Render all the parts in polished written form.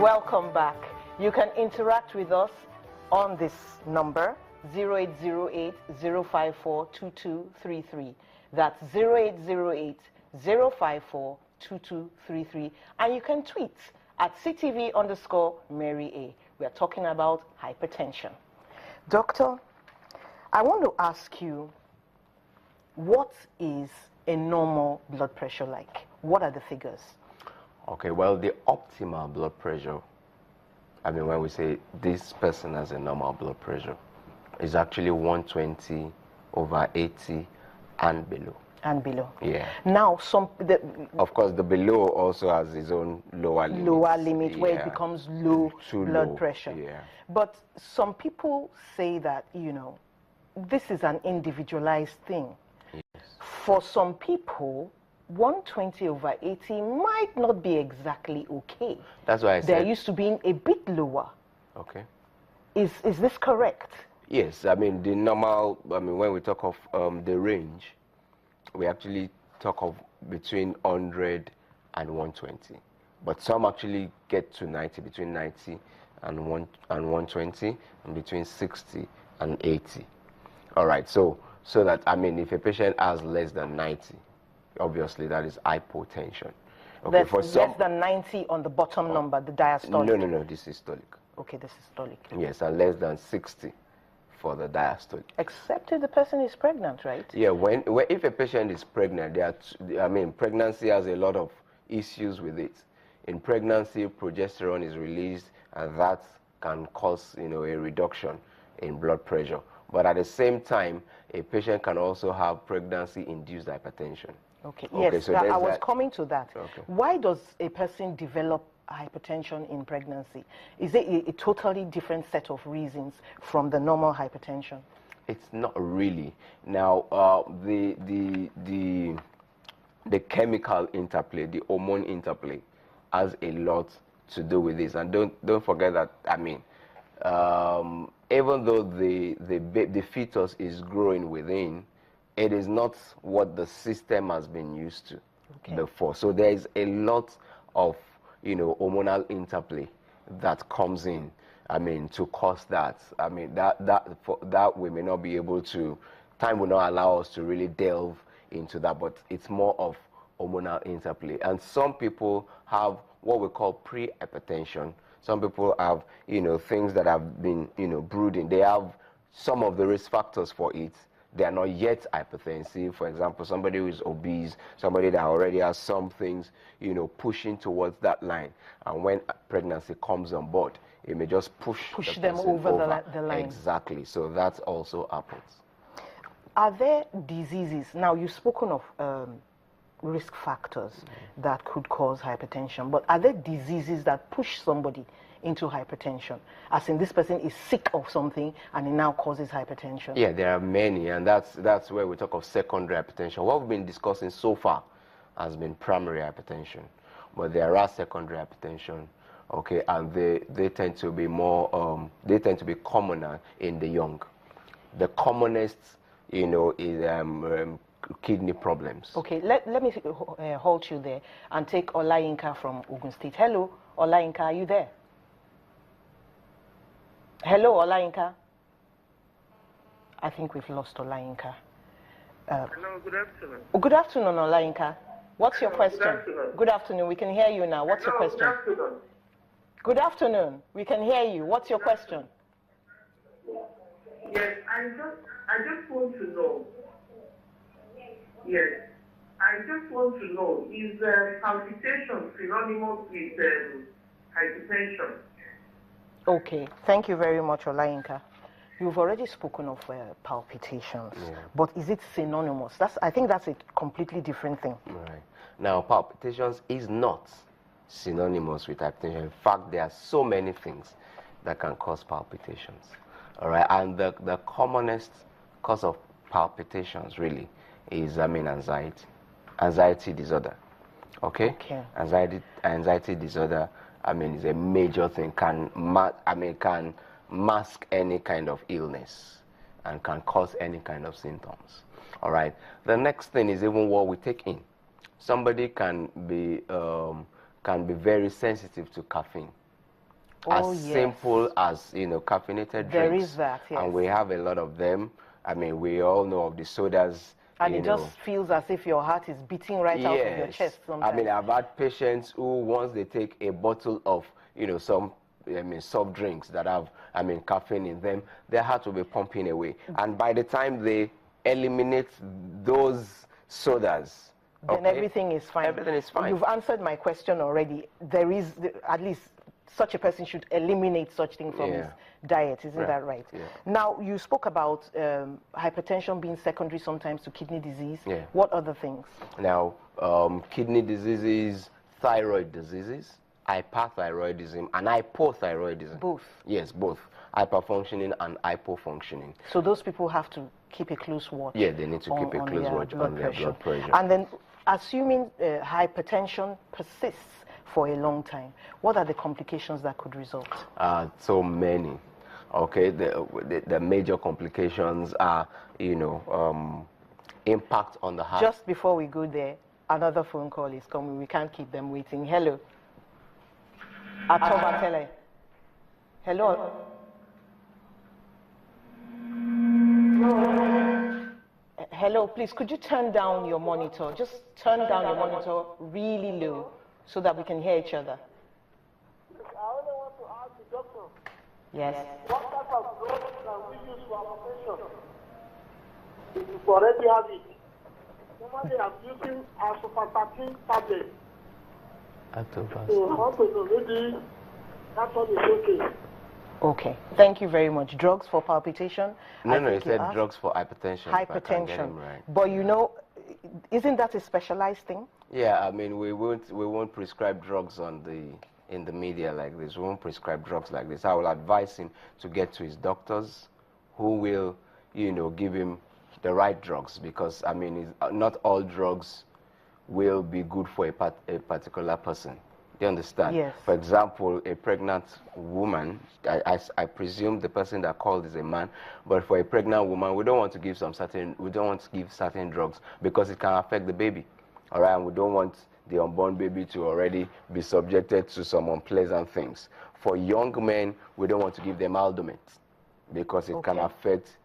Welcome back. You can interact with us on this number 0808-054-2233. That's 0808-054-2233. And you can tweet at CTV_Mary A. We are talking about hypertension. Doctor, I want to ask you, what is a normal blood pressure like? What are the figures? Okay, well, the optimal blood pressure, I mean, when we say this person has a normal blood pressure, is actually 120/80 and below. And below. Yeah. Now, of course, the below also has its own lower limit. Lower limit, where it becomes low blood pressure. Yeah. But some people say that, you know, this is an individualized thing. Yes. For some people, 120/80 might not be exactly okay. That's why I said they're used to being a bit lower. Okay. Is this correct? Yes, I mean the normal. I mean when we talk of the range, we actually talk of between 100 and 120. But some actually get to 90, between 90 and 120, and between 60 and 80. All right. So that, I mean, if a patient has less than 90. Obviously, that is hypotension. Okay, for less than 90 on the bottom number, the diastolic. No, this is systolic. Okay, this is systolic. Yes, and less than 60 for the diastolic. Except if the person is pregnant, right? Yeah, if a patient is pregnant, pregnancy has a lot of issues with it. In pregnancy, progesterone is released, and that can cause, a reduction in blood pressure. But at the same time, a patient can also have pregnancy-induced hypertension. Okay, yes, so I was coming to that. Okay. Why does a person develop hypertension in pregnancy? Is it a totally different set of reasons from the normal hypertension? It's not really. Now, the chemical interplay, the hormone interplay, has a lot to do with this. And don't forget that, I mean, even though the fetus is growing within, it is not what the system has been used to before. So there is a lot of, hormonal interplay that comes in, I mean, to cause that. I mean, that we may not be able to, time will not allow us to really delve into that, but it's more of hormonal interplay. And some people have what we call pre-hypertension. Some people have, things that have been, brooding. They have some of the risk factors for it. They are not yet hypertensive. For example, somebody who is obese, somebody that already has some things, pushing towards that line. And when pregnancy comes on board, it may just push them over the line. Exactly. So that also happens. Are there diseases? Now, you've spoken of risk factors that could cause hypertension, but are there diseases that push somebody into hypertension, as in this person is sick of something and it now causes hypertension? Yeah, there are many, and that's where we talk of secondary hypertension. What we've been discussing so far has been primary hypertension, but there are secondary hypertension, okay, and they tend to be more commoner in the young. The commonest, is kidney problems. Okay, let me hold you there and take Olayinka from Ogun State. Hello, Olayinka, are you there? Hello, Olayinka. I think we've lost Olayinka. Hello, good afternoon. Good afternoon, Olayinka. What's your question? Good afternoon. Good afternoon. We can hear you now. What's your question? Good afternoon. Good afternoon. We can hear you. What's your question? Yes, I just want to know. Yes, I just want to know, is palpitation synonymous with hypertension? Okay, thank you very much, Olayinka. You've already spoken of palpitations, but is it synonymous? I think that's a completely different thing. Right. Now, palpitations is not synonymous with hypertension. In fact, there are so many things that can cause palpitations. All right, and the commonest cause of palpitations really is, anxiety disorder. Okay? Anxiety disorder, is a major thing. Can mask any kind of illness and can cause any kind of symptoms. All right. The next thing is even what we take in. Somebody can be very sensitive to caffeine. Oh, as yes. simple as, caffeinated drinks. There is that, yes. And we have a lot of them. I mean, we all know of the sodas. And it just feels as if your heart is beating right out of your chest sometimes. I mean, I've had patients who, once they take a bottle of, some, soft drinks that have, caffeine in them, their heart will be pumping away. And by the time they eliminate those sodas, then everything is fine. Everything is fine. You've answered my question already. There is, at least, such a person should eliminate such things from his diet. Isn't that right? Yeah. Now, you spoke about hypertension being secondary sometimes to kidney disease. Yeah. What other things? Now, kidney diseases, thyroid diseases, hyperthyroidism, and hypothyroidism. Both? Yes, both. Hyperfunctioning and hypofunctioning. So those people have to keep a close watch. Yeah, they need to keep a close watch on their blood pressure. And then, assuming hypertension persists for a long time, what are the complications that could result? So many. Okay, the major complications are, impact on the heart. Just before we go there, another phone call is coming. We can't keep them waiting. Hello. Atobatele. Hello. Hello, please, could you turn down your monitor? Just turn down your monitor really low so that we can hear each other. I only want to ask the doctor. Yes. What type of drugs can we use for hypertension? If you already have it. Normally I'm using Hypertension tablet. So how to know maybe that one is okay. Okay, thank you very much. Drugs for palpitation? No, he said drugs for hypertension. Hypertension. Right. But isn't that a specialized thing? Yeah, I mean, we won't prescribe drugs in the media like this. We won't prescribe drugs like this. I will advise him to get to his doctors, who will, give him the right drugs, because I mean, not all drugs will be good for a particular person. Do you understand? Yes. For example, a pregnant woman, I presume the person that called is a man, but for a pregnant woman, we don't want to give certain drugs because it can affect the baby. All right, and we don't want the unborn baby to already be subjected to some unpleasant things. For young men, we don't want to give them Aldomet because it can affect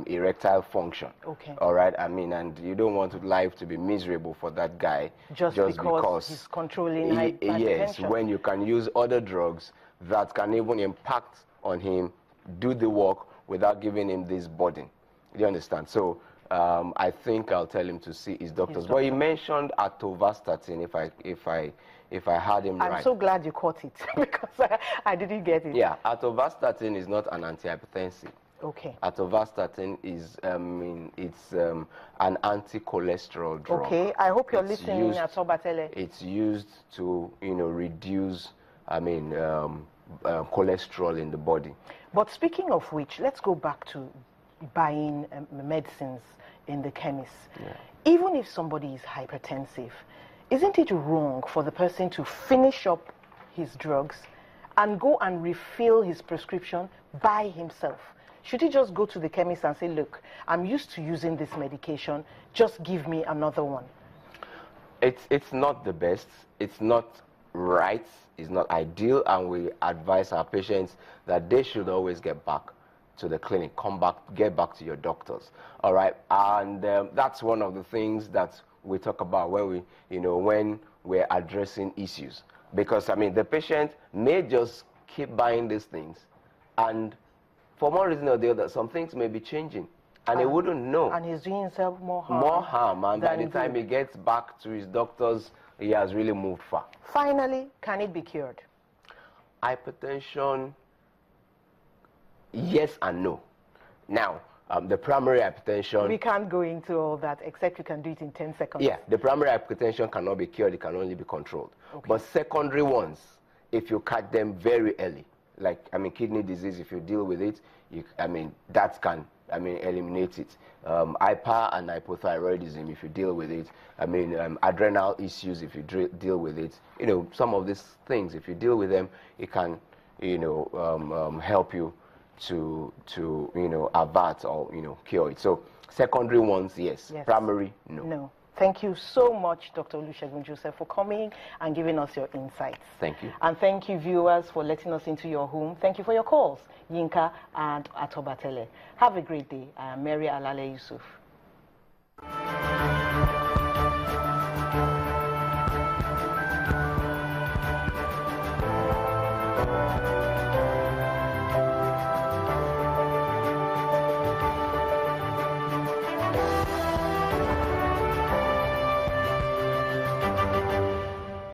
erectile function. Okay. All right. I mean, and you don't want life to be miserable for that guy just because he's controlling hypertension. Yes, when you can use other drugs that can even impact on him, do the work without giving him this burden. Do you understand? So I think I'll tell him to see his doctors. But he mentioned atorvastatin, if I heard him right. I'm so glad you caught it because I didn't get it. Yeah, atorvastatin is not an antihypertensive. Okay. Atorvastatin is, it's an anti-cholesterol drug. Okay, I hope you're listening, Atobatele. It's used to, reduce, cholesterol in the body. But speaking of which, let's go back to buying medicines in the chemist. Yeah. Even if somebody is hypertensive, isn't it wrong for the person to finish up his drugs and go and refill his prescription by himself? Should he just go to the chemist and say, look, I'm used to using this medication, just give me another one? It's not the best, it's not right, it's not ideal, and we advise our patients that they should always get back to the clinic, get back to your doctors, all right? And that's one of the things that we talk about when when we're addressing issues. Because, the patient may just keep buying these things, and for one reason or the other, some things may be changing, and he wouldn't know. And he's doing himself more harm. More harm, and by the time he gets back to his doctors, he has really moved far. Finally, can it be cured? Hypertension, yes and no. Now, the primary hypertension... We can't go into all that, except you can do it in 10 seconds. Yeah, the primary hypertension cannot be cured, it can only be controlled. Okay. But secondary ones, if you catch them very early, like, kidney disease, if you deal with it, that can, eliminate it. Hyper and hypothyroidism, if you deal with it. Adrenal issues, if you deal with it. Some of these things, if you deal with them, it can, help you to avert or, cure it. So secondary ones, yes. Primary, no. No. Thank you so much, Dr. Olusegun Joseph, for coming and giving us your insights. Thank you. And thank you, viewers, for letting us into your home. Thank you for your calls, Yinka and Atobatele. Have a great day. I am Mary Alale Yusuf.